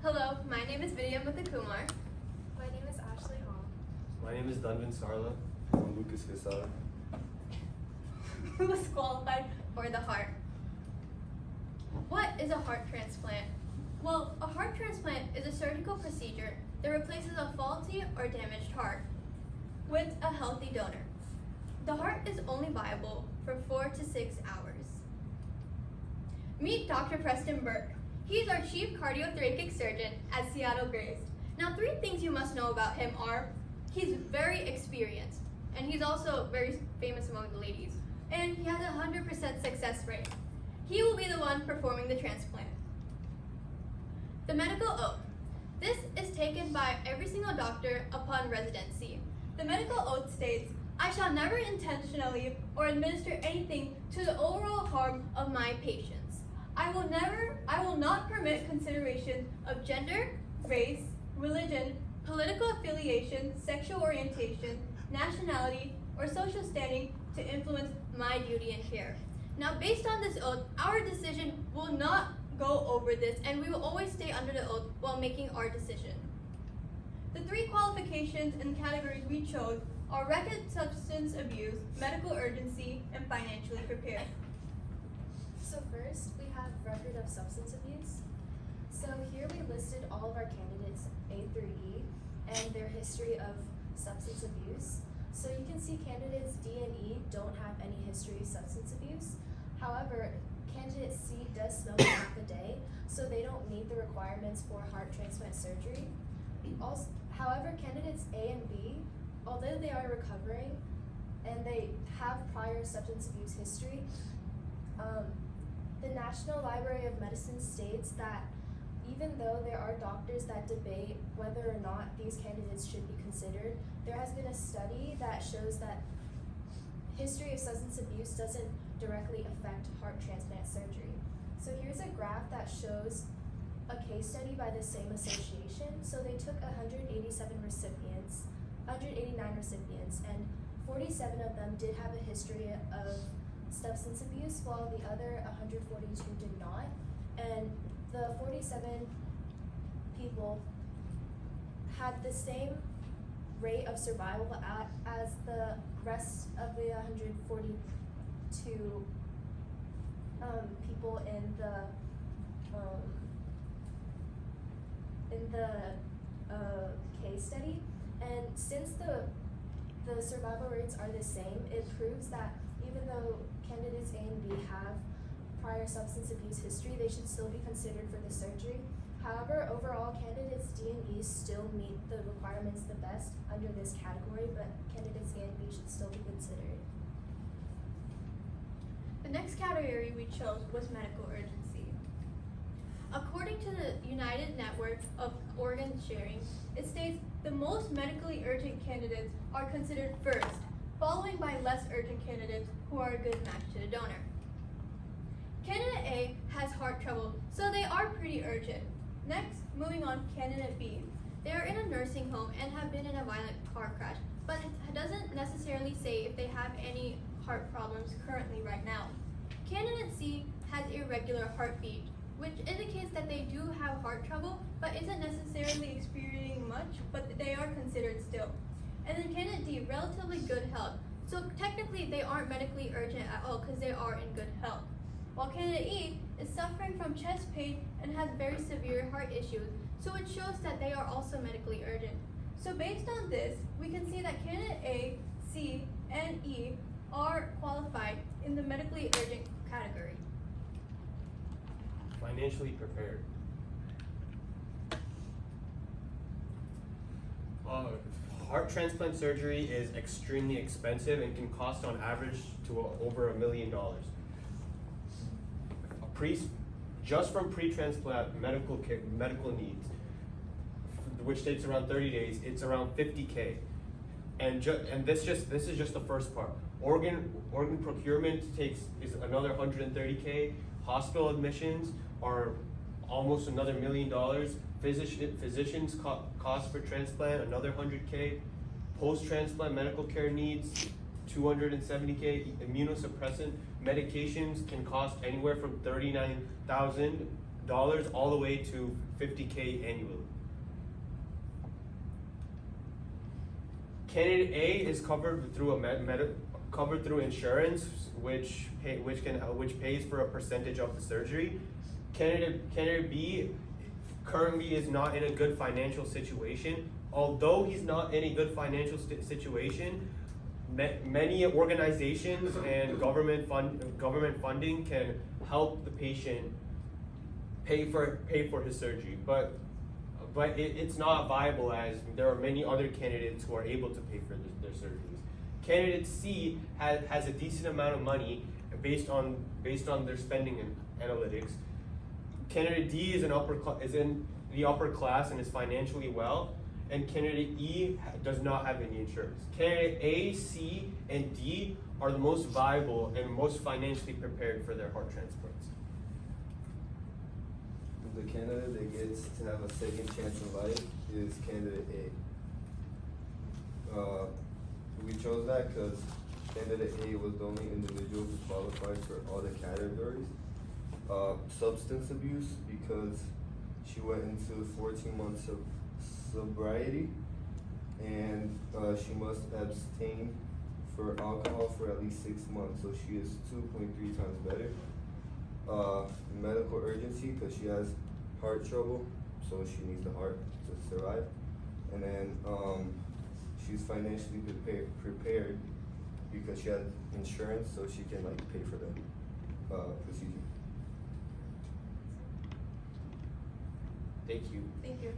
Hello, my name is Vidya Muthakumar. My name is Ashley Hall. My name is Danvin Sarla. I'm Lucas Quesada. Who is qualified for the heart? What is a heart transplant? Well, a heart transplant is a surgical procedure that replaces a faulty or damaged heart with a healthy donor. The heart is only viable for 4 to 6 hours. Meet Dr. Preston Burke. He's our chief cardiothoracic surgeon at Seattle Grace. Now, 3 things you must know about him are he's very experienced, and he's also very famous among the ladies, and he has a 100% success rate. He will be the one performing the transplant. The medical oath. This is taken by every single doctor upon residency. The medical oath states, I shall never intentionally or administer anything to the overall harm of my patients. I will not permit consideration of gender, race, religion, political affiliation, sexual orientation, nationality, or social standing to influence my duty and care. Now, based on this oath, our decision will not go over this, and we will always stay under the oath while making our decision. The 3 qualifications and categories we chose are record substance abuse, medical urgency, and financially prepared. So first, we have record of substance abuse. So here we listed all of our candidates A through E and their history of substance abuse. So you can see candidates D and E don't have any history of substance abuse. However, candidate C does smoke half a day, so they don't meet the requirements for heart transplant surgery. Also, however, candidates A and B, although they are recovering and they have prior substance abuse history, the National Library of Medicine states that even though there are doctors that debate whether or not these candidates should be considered, there has been a study that shows that history of substance abuse doesn't directly affect heart transplant surgery. So here's a graph that shows a case study by the same association. So they took 189 recipients, and 47 of them did have a history of substance abuse, while the other 142 did not. And the 47 people had the same rate of survival as the rest of the 142 people in the case study. And since the survival rates are the same, it proves that even though candidates A and B have prior substance abuse history, they should still be considered for the surgery. However, overall, candidates D and E still meet the requirements the best under this category, but candidates A and B should still be considered. The next category we chose was medical urgency. According to the United Network of Organ Sharing, it states the most medically urgent candidates are considered first, following by less urgent candidates who are a good match to the donor. Candidate A has heart trouble, so they are pretty urgent. Next, moving on, candidate B. They are in a nursing home and have been in a violent car crash, but it doesn't necessarily say if they have any heart problems currently right now. Candidate C has irregular heartbeat, which indicates that they do have heart trouble, but isn't necessarily experiencing much, but they are considered still. And then candidate D, relatively good health. So technically they aren't medically urgent at all because they are in good health. While candidate E is suffering from chest pain and has very severe heart issues, so it shows that they are also medically urgent. So based on this, we can see that candidate A, C, and E are qualified in the medically urgent category. Financially prepared. Heart transplant surgery is extremely expensive and can cost on average to over $1 million. Just from pre-transplant medical needs, which takes around 30 days, it's around $50K. And this is just the first part. Organ procurement is another $130K. Hospital admissions are almost another $1 million. Physicians cost for transplant another $100K. Post-transplant medical care needs $270K. Immunosuppressant medications can cost anywhere from $39,000 all the way to $50K annually. Candidate A is covered through covered through insurance, which pays for a percentage of the surgery. Candidate B currently is not in a good financial situation. Although he's not in a good financial situation, many organizations and government funding can help the patient pay for his surgery, but it's not viable, as there are many other candidates who are able to pay for their surgeries. Candidate C has a decent amount of money based on their spending and analytics. Candidate D is in the upper class and is financially well, and candidate E does not have any insurance. Candidate A, C, and D are the most viable and most financially prepared for their heart transplants. The candidate that gets to have a second chance in life is candidate A. We chose that because candidate A was the only individual who qualified for all the categories. Substance abuse, because she went into 14 months of sobriety, and she must abstain for alcohol for at least 6 months, so she is 2.3 times better. Medical urgency, because she has heart trouble, so she needs the heart to survive. And then she's financially prepared because she has insurance, so she can pay for the procedure. Thank you. Thank you.